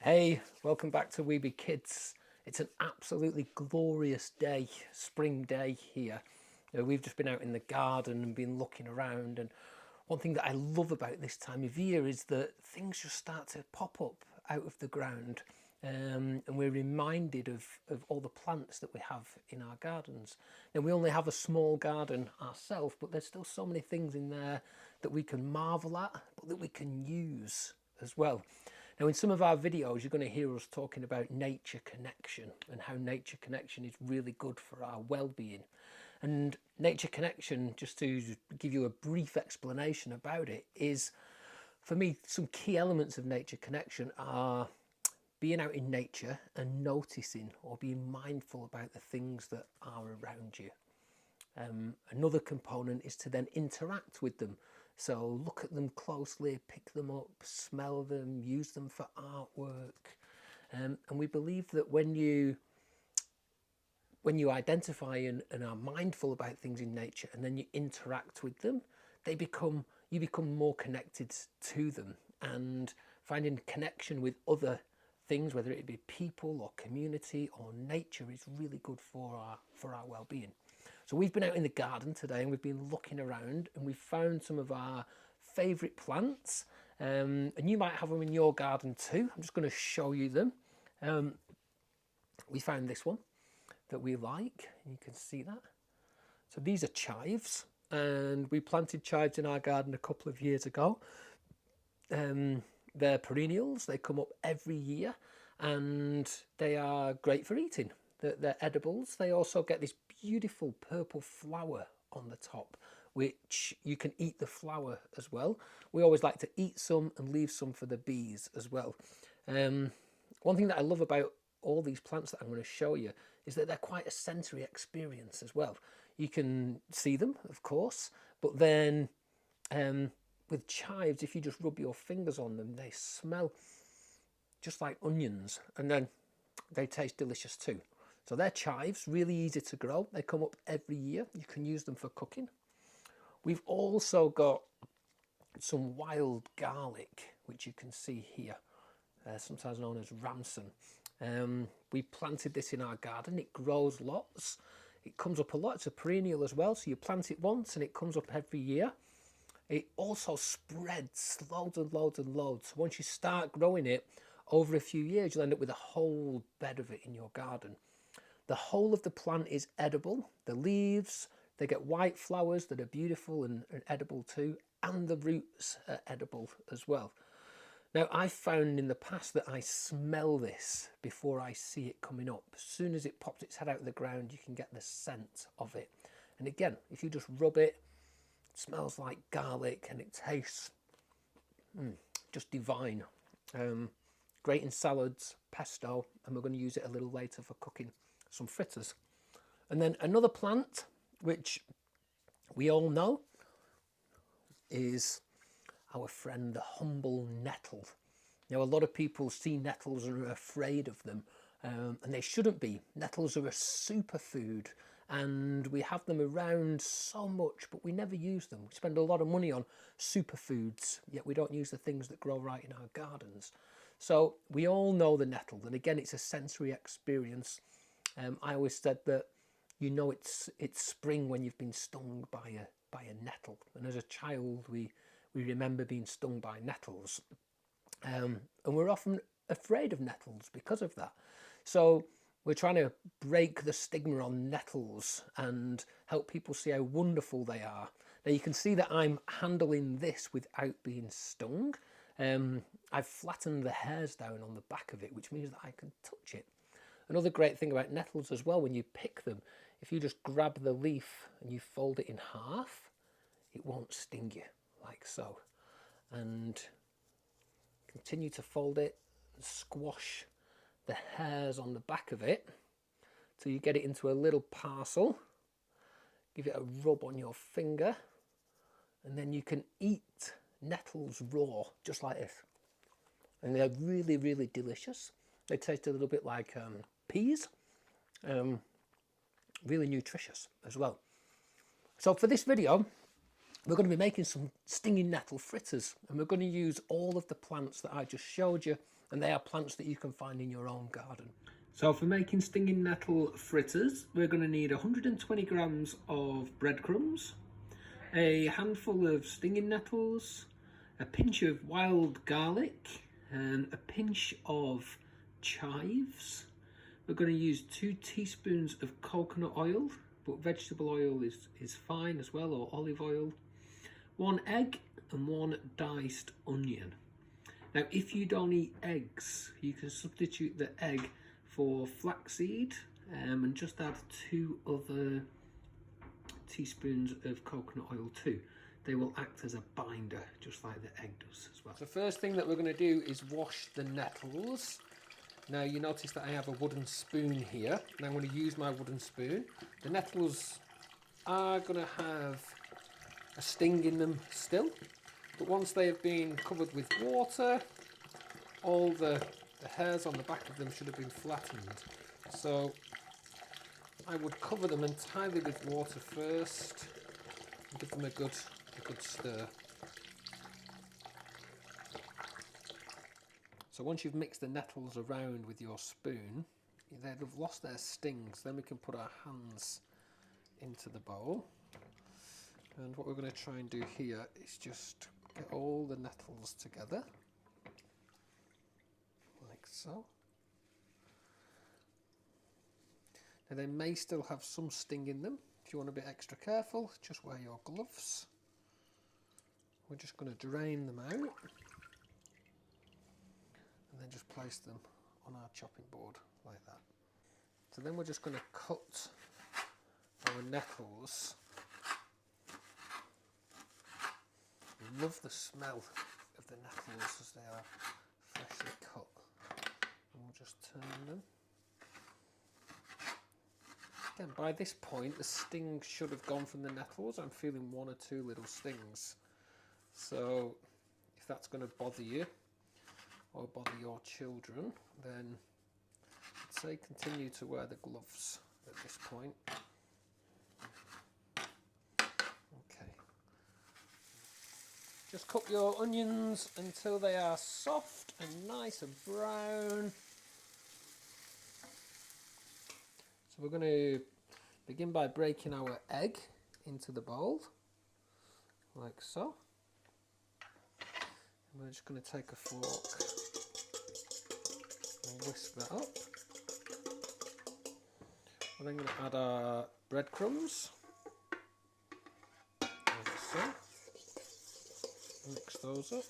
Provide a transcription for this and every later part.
Hey, welcome back to Weeby Kids. It's an absolutely glorious day, spring day here. We've just been out in the garden and been looking around, and one thing that I love about this time of year is that things just start to pop up out of the ground, and we're reminded of all the plants that we have in our gardens. Now, we only have a small garden ourselves, but there's still so many things in there that we can marvel at, but that we can use as well. Now, in some of our videos, you're going to hear us talking about nature connection and how nature connection is really good for our well-being. And nature connection, just to give you a brief explanation about it, is, for me, some key elements of nature connection are being out in nature and noticing or being mindful about the things that are around you. Another component is to then interact with them. So look at them closely, pick them up, smell them, use them for artwork. And we believe that when you identify and are mindful about things in nature, and then you interact with them, you become more connected to them, and finding connection with other things, whether it be people or community or nature, is really good for our well-being. So we've been out in the garden today and we've been looking around, and we've found some of our favourite plants, and you might have them in your garden too. I'm just going to show you them. We found this one that we like, and you can see that. So these are chives, and we planted chives in our garden a couple of years ago. They're perennials, they come up every year, and they are great for eating. They're edibles. They also get this beautiful purple flower on the top, which you can eat the flower as well. We always like to eat some and leave some for the bees as well. One thing that I love about all these plants that I'm going to show you is that they're quite a sensory experience as well. You can see them, of course, but then with chives, if you just rub your fingers on them, they smell just like onions, and then they taste delicious too. So they're chives, really easy to grow. They come up every year. You can use them for cooking. We've also got some wild garlic, which you can see here, sometimes known as ramson. We planted this in our garden. It grows lots. It comes up a lot. It's a perennial as well, so you plant it once and it comes up every year. It also spreads loads and loads and loads. So once you start growing it, over a few years, you'll end up with a whole bed of it in your garden. The whole of the plant is edible. The leaves, they get white flowers that are beautiful and edible too, and the roots are edible as well. Now, I've found in the past that I smell this before I see it coming up. As soon as it pops its head out of the ground, you can get the scent of it. And again, if you just rub it, it smells like garlic and it tastes just divine. Great in salads, pesto, and we're going to use it a little later for cooking some fritters. And then another plant which we all know is our friend the humble nettle. Now, a lot of people see nettles and are afraid of them, and they shouldn't be. Nettles are a superfood, and we have them around so much, but we never use them. We spend a lot of money on superfoods, yet we don't use the things that grow right in our gardens. So we all know the nettle, and again, it's a sensory experience. I always said that you know it's spring when you've been stung by a nettle, and as a child we remember being stung by nettles, and we're often afraid of nettles because of that. So we're trying to break the stigma on nettles and help people see how wonderful they are. Now you can see that I'm handling this without being stung. I've flattened the hairs down on the back of it, which means that I can touch it. Another great thing about nettles as well, when you pick them, if you just grab the leaf and you fold it in half, it won't sting you, like so. And continue to fold it and squash the hairs on the back of it till you get it into a little parcel. Give it a rub on your finger, and then you can eat nettles raw, just like this. And they're really, really delicious. They taste a little bit like peas, really nutritious as well. So for this video, we're going to be making some stinging nettle fritters, and we're going to use all of the plants that I just showed you, and they are plants that you can find in your own garden. So for making stinging nettle fritters, we're going to need 120 grams of breadcrumbs, a handful of stinging nettles, a pinch of wild garlic, and a pinch of chives. We're going to use 2 teaspoons of coconut oil, but vegetable oil is fine as well, or olive oil. 1 egg and 1 diced onion. Now, if you don't eat eggs, you can substitute the egg for flaxseed and just add 2 other teaspoons of coconut oil too. They will act as a binder, just like the egg does as well. So first thing that we're going to do is wash the nettles. Now you notice that I have a wooden spoon here, and I'm going to use my wooden spoon. The nettles are going to have a sting in them still, but once they have been covered with water, all the hairs on the back of them should have been flattened. So I would cover them entirely with water first and give them a good stir. So once you've mixed the nettles around with your spoon, they'll have lost their stings. Then we can put our hands into the bowl. And what we're going to try and do here is just get all the nettles together, like so. Now they may still have some sting in them. If you want to be extra careful, just wear your gloves. We're just going to drain them out, and then just place them on our chopping board like that. So then we're just going to cut our nettles. I love the smell of the nettles as they are freshly cut. And we'll just turn them. Again, by this point the sting should have gone from the nettles. I'm feeling 1 or 2 little stings. So if that's going to bother you or bother your children, then I'd say continue to wear the gloves at this point. Okay. Just cook your onions until they are soft and nice and brown. So we're going to begin by breaking our egg into the bowl, like so. And we're just going to take a fork and whisk that up. We're then going to add our breadcrumbs, like so. Mix those up.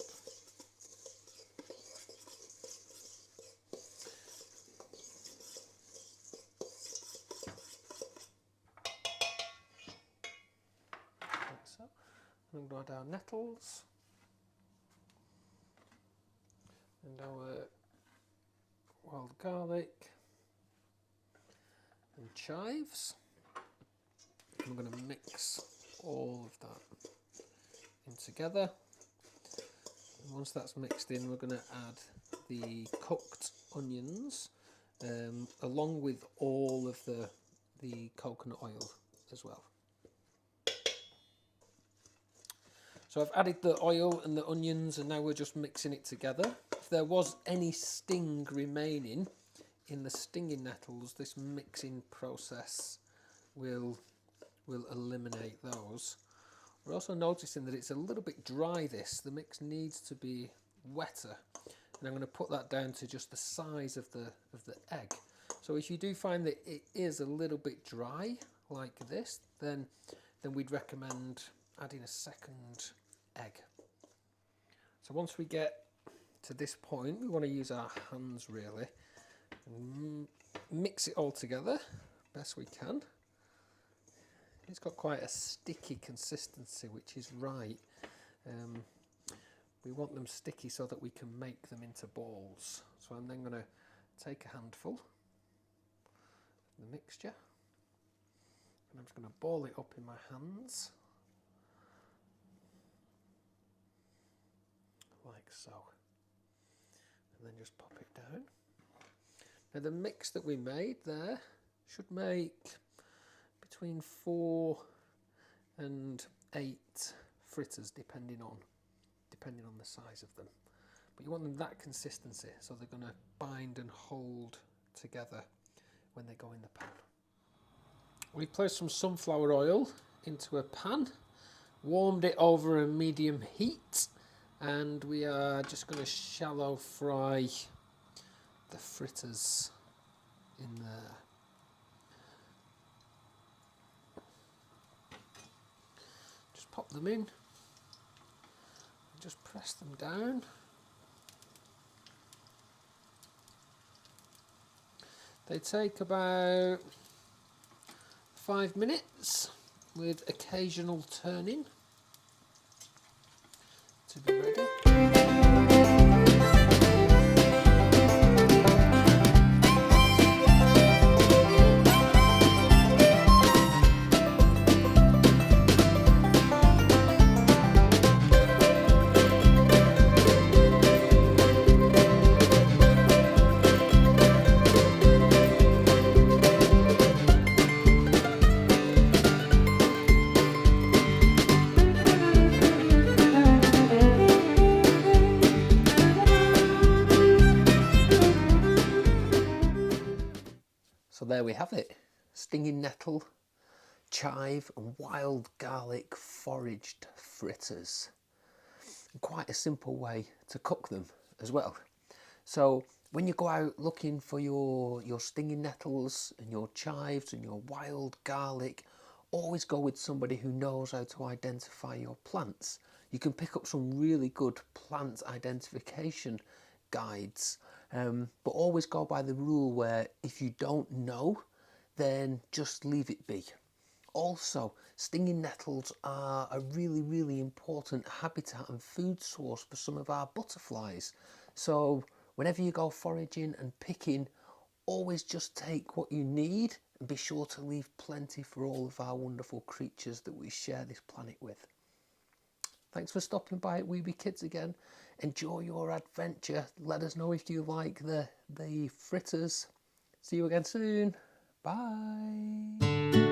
Like so. I'm going to add our nettles and our wild garlic and chives. I'm going to mix all of that in together. And once that's mixed in, we're going to add the cooked onions along with all of the coconut oil as well. So I've added the oil and the onions, and now we're just mixing it together. If there was any sting remaining in the stinging nettles, this mixing process will eliminate those. We're also noticing that it's a little bit dry, this. The mix needs to be wetter. And I'm going to put that down to just the size of the egg. So if you do find that it is a little bit dry, like this, then we'd recommend adding a second egg. So once we get to this point, we want to use our hands really and mix it all together best we can. It's got quite a sticky consistency, which is right. We want them sticky so that we can make them into balls. So I'm then going to take a handful of the mixture and I'm just going to ball it up in my hands like so, and then just pop it down. Now the mix that we made there should make between 4 and 8 fritters, depending on the size of them. But you want them that consistency, so they're going to bind and hold together when they go in the pan. We've placed some sunflower oil into a pan, warmed it over a medium heat, and we are just going to shallow fry the fritters in there. Just pop them in, just press them down. They take about 5 minutes with occasional turning to be ready. So there we have it, stinging nettle, chive and wild garlic foraged fritters. And quite a simple way to cook them as well. So when you go out looking for your stinging nettles and your chives and your wild garlic, always go with somebody who knows how to identify your plants. You can pick up some really good plant identification guides, but always go by the rule where if you don't know, then just leave it be. Also, stinging nettles are a really important habitat and food source for some of our butterflies. So whenever you go foraging and picking, always just take what you need and be sure to leave plenty for all of our wonderful creatures that we share this planet with. Thanks for stopping by at Weeby Kids again. Enjoy your adventure. Let us know if you like the fritters. See you again soon. Bye.